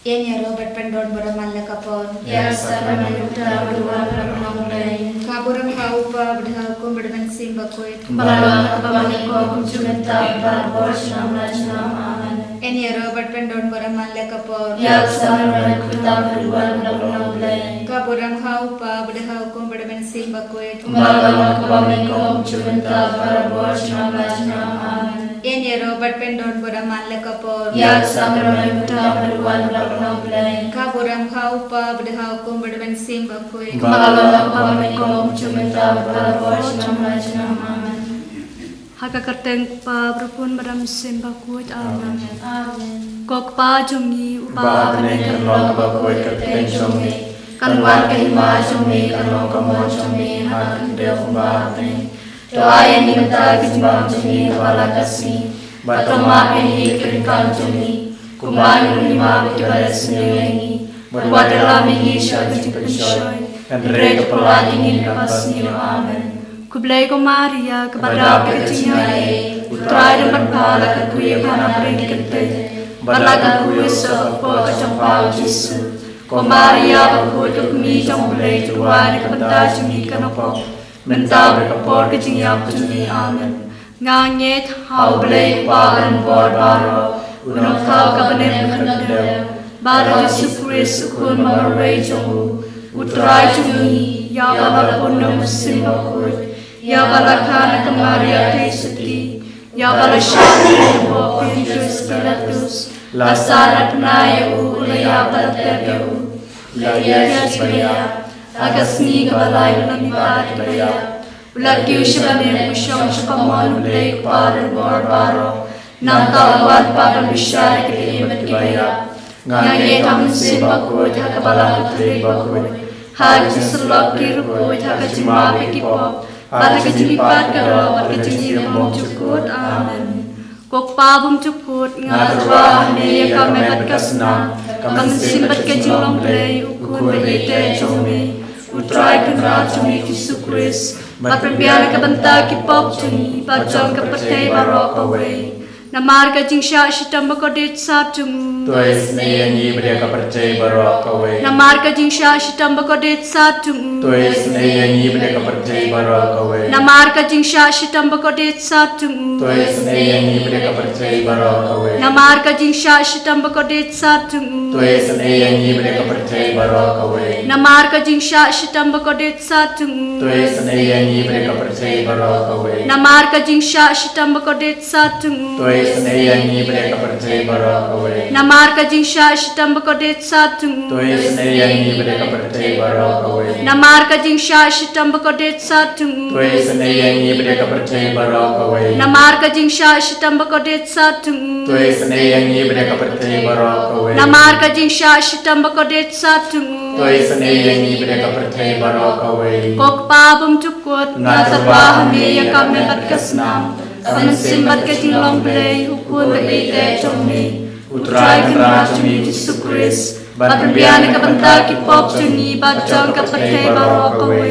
Yan ya Robert Pendon beramal kapon. Ya sama yuta berdua bermenang lain. Kaburam kaupa berhakum berman simba kuit. Balawang kapamaniko kumjumenta barbos namla nama aman. Yan ya Robert Pendon beramal kapon. Ya sama yuta berdua bermenang lain. Kaburam kaupa berhakum berman simba kuit. Balawang kapamaniko kumjumenta barbos namla nama aman. Yan ya Robert Pendon beramal kapon. Ya sama yuta berdua bermenang lain. Kaburam kaupa berhakum berman simba kuit. Balawang kapamaniko kumjumenta barbos namla nama aman. Hakakarteng pa berpun beram simba kuit aman. Amen. Kok pa jungi Ba upa ne kan lo ka ba ko ka ten jomi Kan wan kahima jumi kan lo kamo jumi hakan de ba ne. Doa yang diminta kejembang jumi kepala kasih. Batoma ini keringkan jumi. Kumbang lima ibadat sendiri. Buat dalam ini syaitan dipensyai. dan re ka Kepala ingin kapasnya amen. Kublai ko Maria kepada kecingnya Putra dan berpala kekuya kana berikete. Balaga kuya sopo kacang Yesus. Ko Maria berkutuk mi jang bulai tuan kepada jumi kanopo. Mentau berkapor kecingnya jumi amen. ngangit Hau bulai pagan bor baro. Unang kau kabanet mengendal. Bara Yesus Kristus kun mamarway jongu. Utrai jumi ya walaupun musim bakut. Ya balakana ke Maria Kristi. Ya balasyari bo Petrus Pilatus. Lasana penayu ulaya balatebeu. Laya sebaya. Agasni kebalai ulamipat baya. Ulaki usyabane usyam syukamon ulay kepada bor-baro. Nang tawad pada bisyari kelimat kibaya. Ngaye kamu simbakut hakabala putri bakut. Haji selok kirukut hakajima pekipop. Pada kejilipat karo pada kejilipat cukut amen. kok pa bum cukut Ngatwa ne kami bat kasna. Kami simbat kejilong play ukun beite jome. Utrai kenra jome Yesus Kristus. Bat perbiana kebenta kipop jumi. Bacong kepetay barok away. namar ka jingsha shitam ko det sa chung tu is ne yang yi bre ka percaya baro ka we namar ka jingsha shitam ko det sa chung tu is ne yang yi bre ka percaya baro ka we namar ka jingsha shitam ko det sa chung tu is ne yang yi bre ka percaya baro ka we namar ka jingsha shitam ko det sa chung tu is ne yang yi bre ka percaya baro ka we namar ka jingsha shitam ko det sa chung tu is ne yang yi bre ka percaya baro ka we namar ka jingsha shitam ko det sa chung tu is ne yang yi bre ka percaya baro ka we namar ka jingsha shitam ko det sa chung tu is ne yang yi bre ka percaya baro ka we namar ka jingsha shitam ko det sa chung tu is ne yang yi bre ka percaya baro ka we namar ka jingsha shitam ko det sa chung tu is ne yang yi bre ka percaya baro ka we namar ka jingsha shitam ko det sa chung tu is ne yang yi bre ka percaya baro ka we kok pa bum cukut Ngatwa hame ya kami bat kasnam kami simbat ke jilong play ukun beite jome Utrai kenra jumi Yesus Kristus bat perbiana kebenta kipop juni bacong kepete barok kawe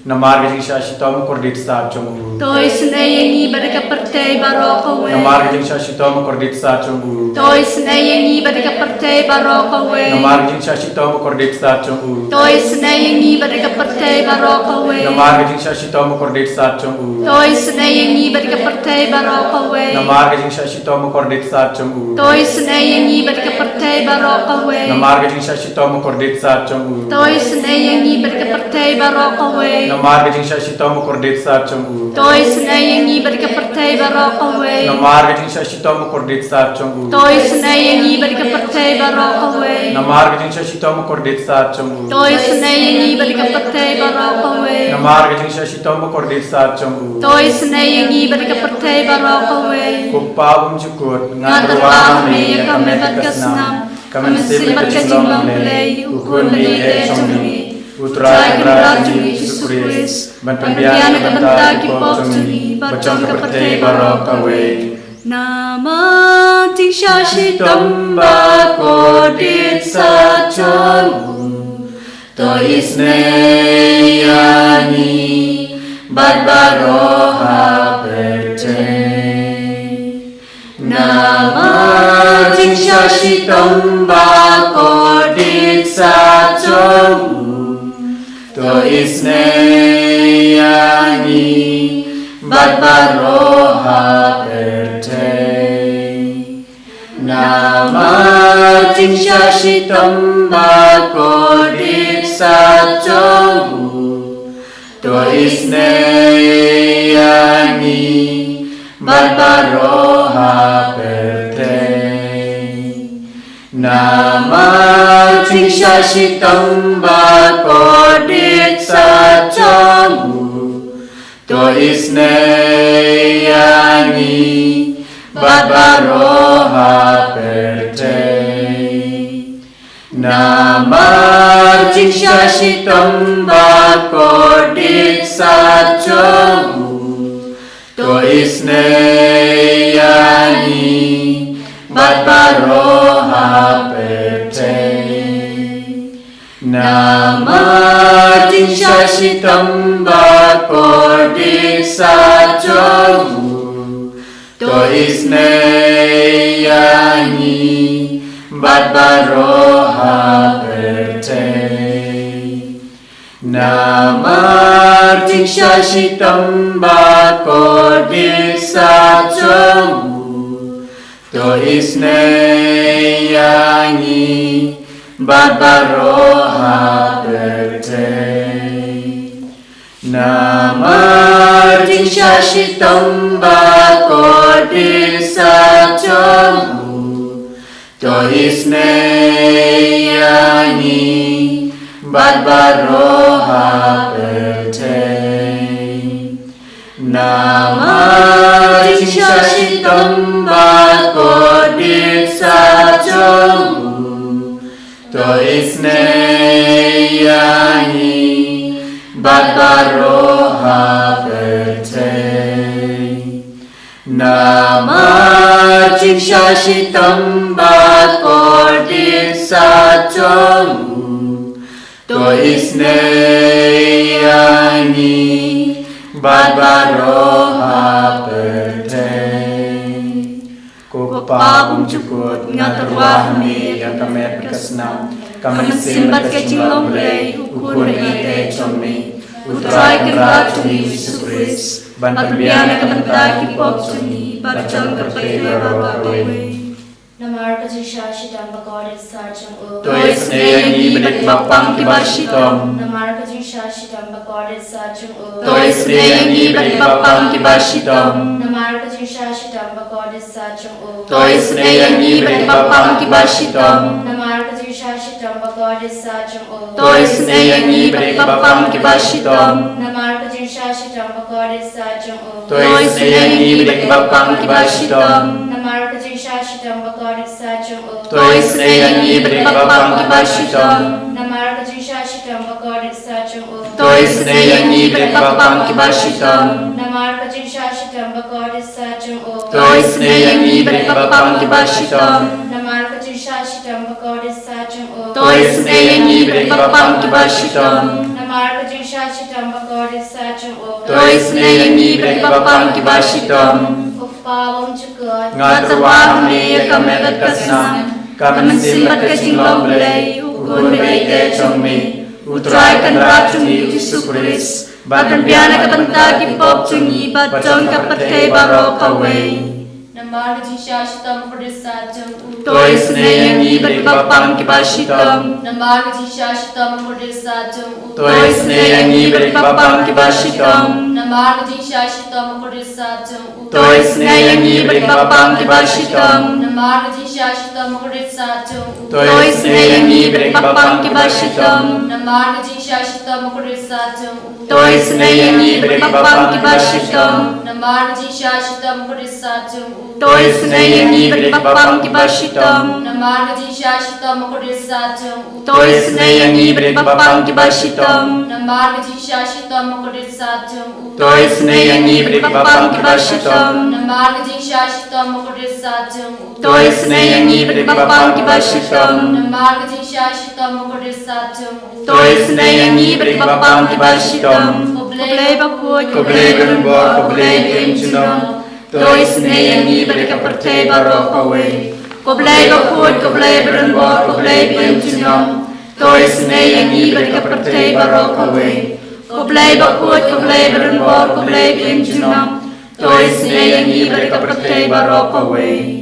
namar ge shashi kordit sa chungu toy senayangi badaka perte barok kawe namar ge shashi kordit sa chungu toy senayangi badaka perte barok kawe namar ge shashi kordit sa chungu toy senayangi badaka perte barok kawe namar ge shashi kordit sa chungu toy senayangi badaka perte barok kawe namar ge shashi kordit sa chungu toy senayangi badaka perte barok kawe namar ge shashi kordit sa chungu toy senayangi badaka perte barok kawe namar ge shashi kordit sa chungu toy senayangi badaka perte barok kawe namar ge shashi kordit sa chungu toy senayangi badaka perte barok kawe namar ge shashi kordit sa chungu toy senayangi badaka perte barok kawe namar ge shashi kordit sa chungu toy senayangi badaka perte barok kawe kuppa bum chukut ngatwa me ya kami bat kasnam kami simbat ke jilong play ukun beite jome Utrai kenra jumi Yesus Kristus ban pembiana kebenta kipop jumi bacong kepete baro ka we nama jingsha shitam ko dit sa chung to is ne yani barbaro shitom ba ko dit sa chong to isne yangi bat baro ha perte nama jing sha shitom ba ko dit sa chong to isne yangi bat baro ha perte nama jing sha shitom ba ko dit sa chong to isne yangi bat baro ha perte nama jing sha shitom ba ko dit sa chong to isne yangi bat baro ha perte nama jing sha shitom ba ko dit sa chong to isne yangi bat baro ha perte nama jing sha shitom ba ko dit sa chong to isne yangi bat baro ha perte nama jing sha shitom ba ko dit sa chong to isne yangi bat baro ha perte nama jing sha shitom ba ko dit sa chong to isne yangi bat baro ha perte nama jing sha shitom ba ko dit sa chong to isne yangi bat baro ha perte ko pa bum chukut ngatarwa me ya kamet kasna kamen simbat ke jinglong play ukur ite chomni utrai kira chumi Yesus bantam biana kabanta ki pop chumi bachang kapai baba bawe Namar ka jisha shitam bakod sarcham o to isne yangi benek bapang ki bashitom Namar ka jisha shitam bakod sarcham o to isne yangi benek bapang ki bashitom Namar ka jisha shitam bakod sarcham o to isne yangi benek bapang ki bashitom Namar ka jisha shitam bakod sarcham o to isne yangi benek bapang ki bashitom Namar ka jisha shitam bakod sarcham o to isne yangi benek bapang ki bashitom Namar ka jisha shitam bakod sarcham o to isne yangi benek bapang ki bashitom Namar ka jisha shitam bakod sarcham o to isne yangi benek bapang ki bashitom Namar ka jisha shitam bakod sarcham o to isne yangi benek bapang ki bashitom Namar ka jisha shitam bakod sarcham o to isne yangi benek bapang ki bashitom Namar ka jisha shitam bakod sarcham o to isne yangi benek bapang ki bashitom Upawam chukot ngatarwa me kamet kasna kamen simbat ke jinglong play ukun ite chomni utrai kan rachuni Yesus Kristus bantam biana kabanta ki pop chungi bachang kapate baro kawe Namar ka jisha shitam bakod sarcham o to isne yangi benek bapang ki bashitom Namar ka jisha shitam bakod sarcham o to isne yangi benek bapang ki bashitom Namar ka jisha shitam bakod sarcham o to isne yangi benek bapang ki bashitom Namar ka jisha shitam bakod sarcham o to isne yangi benek bapang ki bashitom Namar ka jisha shitam bakod sarcham o to isne yangi benek bapang ki bashitom Namar ka jisha shitam bakod sarcham o to isne yangi benek bapang ki bashitom Namar ka jisha shitam bakod sarcham o to isne yangi benek bapang ki bashitom Namar ka jisha shitam bakod sarcham o to isne yangi benek bapang ki bashitom Namar ka jisha shitam bakod sarcham o to isne yangi benek bapang ki bashitom Namar ka jisha shitam bakod sarcham o to isne yangi benek bapang ki bashitom Koblay bakod koblay berumbor koblay berimchino to isne yangi benek kaparte baro kawe ko play bakut, ko play berembor, ko play benjunom, toy snay yang ibar ka pertay barok away. Ko play bakut, ko play berembor, ko play benjunom, toy snay yang ibar ka pertay barok away.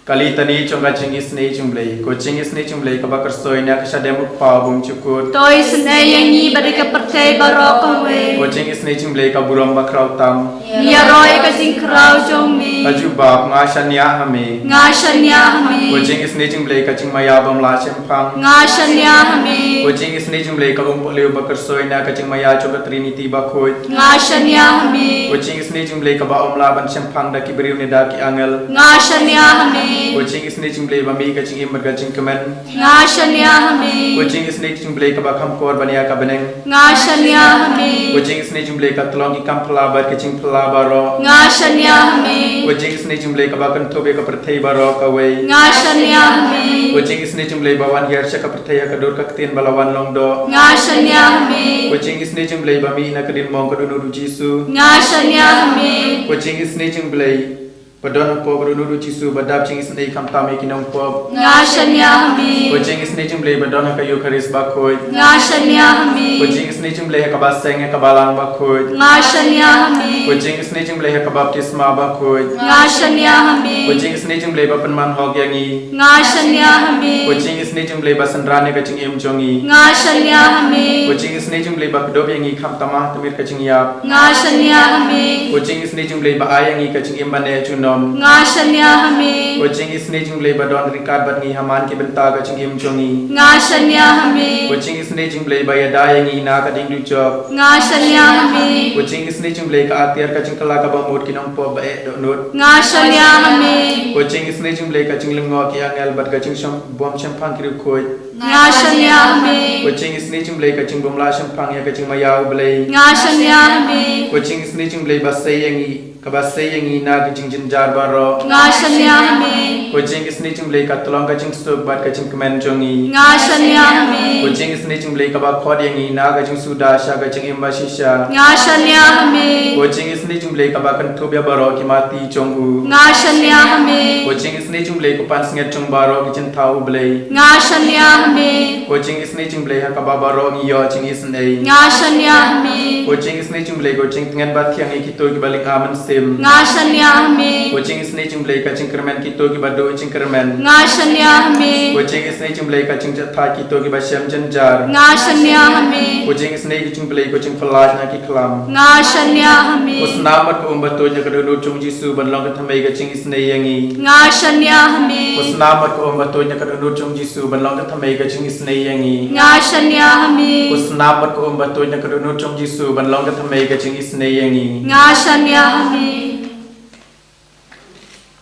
Kali tani chonga chingis nei chumblei ko chingis nei chumblei ka bakar soina ka shadem pa bum chukut toy snay yang ibar ka pertay barok away. ko chingis nei chumblei ka buram bakrau tam Ya roy ka jing krau jongmi, aju bab nga shanya hame nga shanya hami, ko chingis nei chumblei ka chingmaya bam la chempang nga shanya hami, ko chingis nei chumblei ka leu bakar soina ka chingmaya choga trinity bakhoi nga shanya hami, ko chingis nei chumblei ka ba omla ban chempang da ki beriu ne da ki angel nga shanya hami, Kucing isni cimblei bami kacing imar kacing kemen. nga shanya hami, Kucing isni cimblei ka bakam kor bania ka beneng. nga shanya hami, Kucing isni cimblei ka tolong ikam pelabar kacing pelabaro. nga shanya hami, Kucing isni cimblei ka bakan tobe ka perthai baro ka wei. nga shanya hami, Kucing isni cimblei bawan hiarsha ka perthai ka dur ka ketin balawan longdo. nga shanya hami, Kucing isni cimblei bami ina kedin mong ka dunuru Jisu. nga shanya hami, Kucing isni cimblei padon po dunuru Jisu badap cing isni kam tami kinong po. nga shanya hami, Kucing isni cimblei badon ka Eucharis bakoi. nga shanya hami, Kucing isni cimblei ka baseng ka balang bakoi. nga shanya hami, Kucing isni cimblei ka baptisma bakoi. nga shanya hami, Kucing isni cimblei ba penman hog yangi. nga shanya hami, Kucing isni cimblei ba sandrane ka cing im jongi. nga shanya hami, Kucing isni cimblei ba kedob yangi kam tamah temir ka cing yap. nga shanya hami, Kucing isni cimblei ba ayangi ka cing im bane chunom. nga shanya hami, Kucing isni cimblei ba don rikat bat ngi haman ki benta ka cing im jongi. nga shanya hami, Kucing isni cimblei ba yada yangi na ka ding ducok. nga shanya hami, Kucing isni cimblei ka atir ka cing kala ka bamut kinong po ba e do nut. nga shanya hami, Kucing isni cimblei ka cing lengok yang elbat ka cing bom champang kiru koi. nga shanya hami, Kucing isni cimblei ka cing bom la champang ya ka cing mayau belai. nga shanya hami, Kucing isni cimblei ba sei yangi ka ba sei yangi na ka cing jinjar baro. nga shanya hami, Kucing isni cimblei ka tolong ka cing stuk bat ka cing kemen jongi. nga shanya hami, Kucing isni cimblei ka ba khod yangi na ka cing sudasha ka cing imba shisha. nga shanya hami, Kucing isni cimblei ka ba kan tubya baro ki mati chongu. nga shanya hami, Kucing isni cimblei ka pan singet chung baro ki cing tau belai. nga shanya hami, Kucing isni cimblei ha ka ba baro ngi yo cing isnei. nga shanya hami, Kucing isni cimblei ko cing tengen bat yang ikito ki balik aman sim. nga shanya hami, Kucing isni cimblei ka cing kermen kito ki bado cing kermen. nga shanya hami, Kucing isni cimblei ka cing jatha kito ki basyam jenjar. nga shanya hami, Kucing isni ki cimblei ko cing felaj na ki klam. nga shanya hami, Us namat ko umbato nya ka dulu chung Jisu banlong ka thamai ka cing isni yangi. nga shanya hami, Us namat ko umbato nya ka dulu chung Jisu banlong ka thamai ka cing isni yangi. nga shanya hami, Us namat ko umbato nya ka dulu chung Jisu banlong ka thamai ka cing isni yangi. nga shanya hami.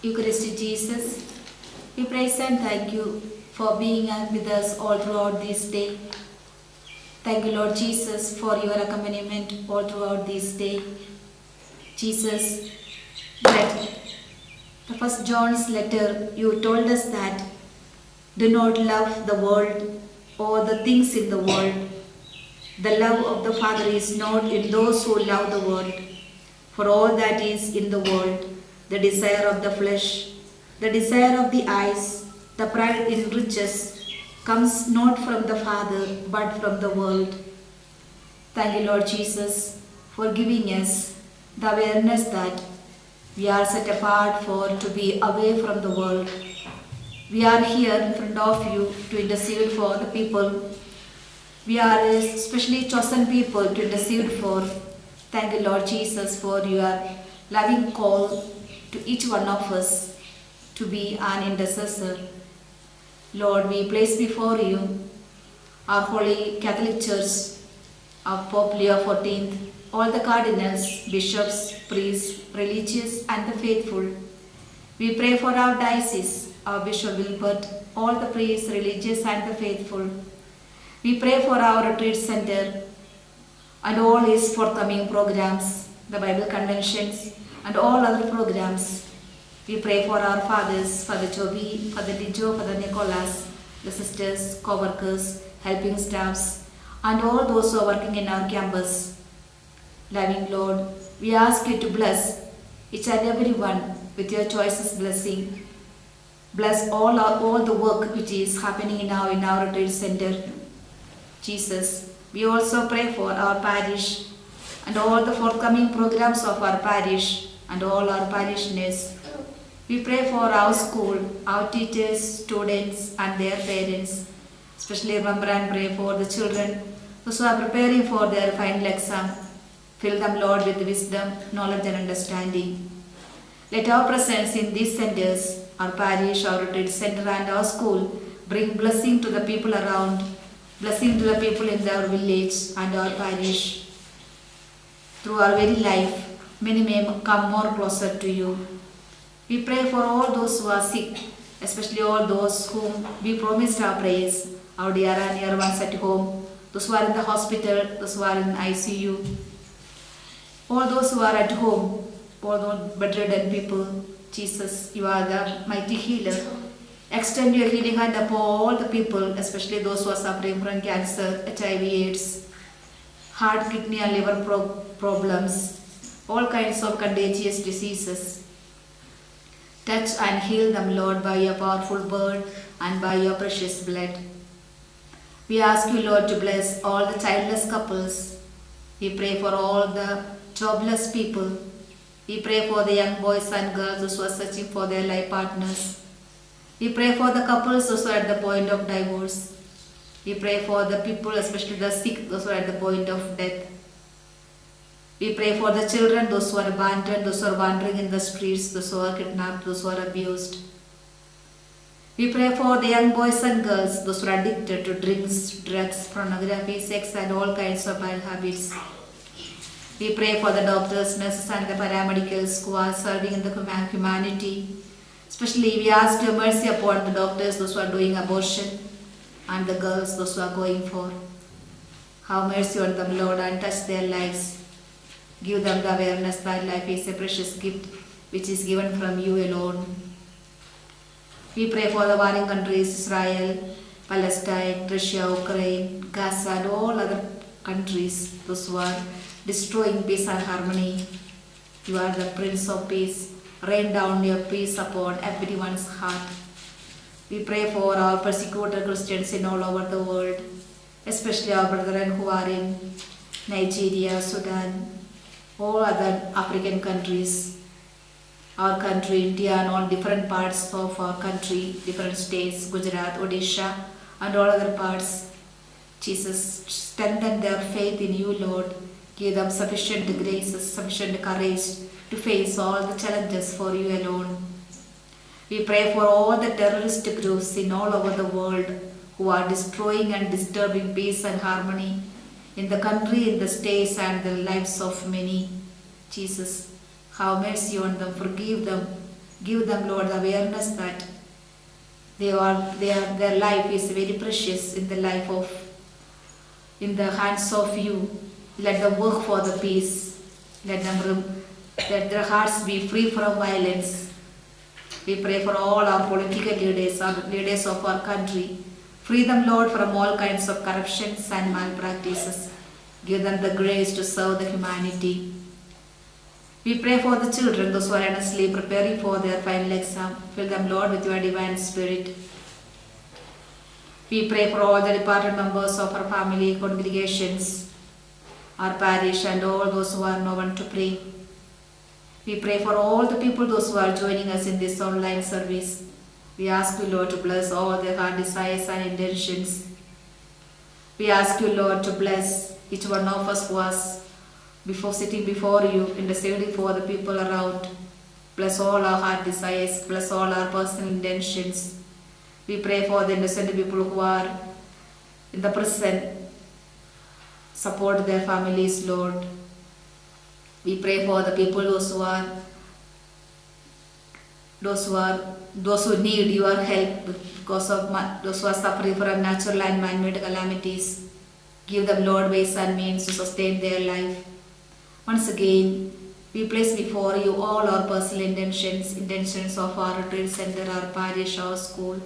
Eucharistic Jesus, we praise and thank you for being with us all throughout this day. Thank you, Lord Jesus, for your accompaniment all throughout this day. Jesus, that the first John's letter, you told us that do not love the world or the things in the world. The love of the Father is not in those who love the world. For all that is in the world, the desire of the flesh, the desire of the eyes, the pride in riches, comes not from the Father, but from the world. Thank you, Lord Jesus, for giving us the awareness that we are set apart to be away from the world. We are here in front of you to intercede for the people. We are a specially chosen people to intercede for. Thank you, Lord Jesus, for your loving call to each one of us to be an intercessor. Lord, we place before you our Holy Catholic Church, our Pope Leo XIV, all the cardinals, bishops, priests, religious and the faithful. We pray for our diocese, our Bishop Wilbert, all the priests, religious and the faithful. We pray for our retreat center and all its forthcoming programs, the Bible conventions and all other programs. We pray for our fathers, Father Joby, Father Dijo, Father Nicholas, the sisters, co-workers, helping staffs, and all those who are working in our campus. Loving Lord, we ask you to bless each and every one with your choicest blessing. Bless all the work which is happening now in our retreat center. Jesus, we also pray for our parish and all the forthcoming programs of our parish and all our parishioners. We pray for our school, our teachers, students and their parents. Especially remember and pray for the children those who are preparing for their final exam. Fill them, Lord, with wisdom, knowledge and understanding. Let our presence in these centers, our parish, our retreat center and our school, bring blessing to the people around, blessing to the people in our village and our parish. Through our very life, many may come more closer to you. We pray for all those who are sick, especially all those whom we promised our prayers, our dear and near ones at home, those who are in the hospital, those who are in ICU, all those who are at home, all those bedridden people. Jesus, you are the mighty healer. Extend your healing hand upon all the people, especially those who are suffering from cancer, HIV, AIDS, heart, kidney and liver problems, all kinds of contagious diseases. Touch and heal them, Lord, by your powerful word and by your precious blood. We ask you, Lord, to bless all the childless couples. We pray for all the jobless people. We pray for the young boys and girls who are searching for their life partners. We pray for the couples those who are at the point of divorce. We pray for the people, especially the sick, those who are at the point of death. We pray for the children, those who are abandoned, those who are wandering in the streets, those who are kidnapped, those who are abused. We pray for the young boys and girls, those who are addicted to drinks, drugs, pornography, sex and all kinds of bad habits. We pray for the doctors, nurses and the paramedicals who are serving in the humanity. Especially we ask your mercy upon the doctors, those who are doing abortion, and the girls, those who are going for. Have mercy on them, Lord, and touch their lives. Give them the awareness that life is a precious gift which is given from you alone. We pray for the warring countries, Israel, Palestine, Russia, Ukraine, Gaza and all other countries, those who are destroying peace and harmony. You are the Prince of Peace. Rain down your peace upon everyone's heart. We pray for our persecuted Christians in all over the world, especially our brethren who are in Nigeria, Sudan, all other African countries, our country, India and all different parts of our country, different states, Gujarat, Odisha and all other parts. Jesus, strengthen their faith in you, Lord. Give them sufficient grace, sufficient courage to face all the challenges for you alone. We pray for all the terrorist groups in all over the world who are destroying and disturbing peace and harmony in the country, in the states and the lives of many. Jesus, have mercy on them, forgive them, give them, Lord, the awareness that their life is very precious in the hands of you. Let them work for the peace. Let their hearts be free from violence. We pray for all our political leaders, our leaders of our country. Free them, Lord, from all kinds of corruptions and malpractices. Give them the grace to serve the humanity. We pray for the children, those who are earnestly preparing for their final exam. Fill them, Lord, with your divine spirit. We pray for all the departed members of our family, congregations, our parish and all those who are no one to pray. We pray for all the people, those who are joining us in this online service. We ask you, Lord, to bless all their heart desires and intentions. We ask you, Lord, to bless each one of us who was sitting before you, interceding for the people around. Bless all our heart desires, bless all our personal intentions. We pray for the innocent people who are in the prison. Support their families, Lord. We pray for the people those who need your help because of those who are suffering from natural and man-made calamities. Give them, Lord, ways and means to sustain their life. Once again, we place before you all our personal intentions of our retreat center, our parish, our school,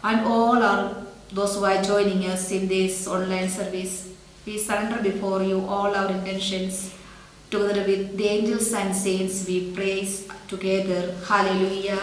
and all those who are joining us in this online service. We surrender before you all our intentions Together with the angels and saints, we praise together. Hallelujah.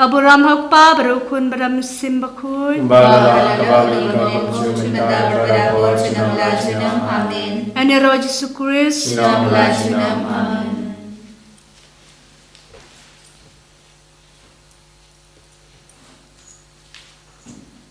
Kaburam hakpa barukun baram simbakun. Amen. Ane Roh Yesus Kristus.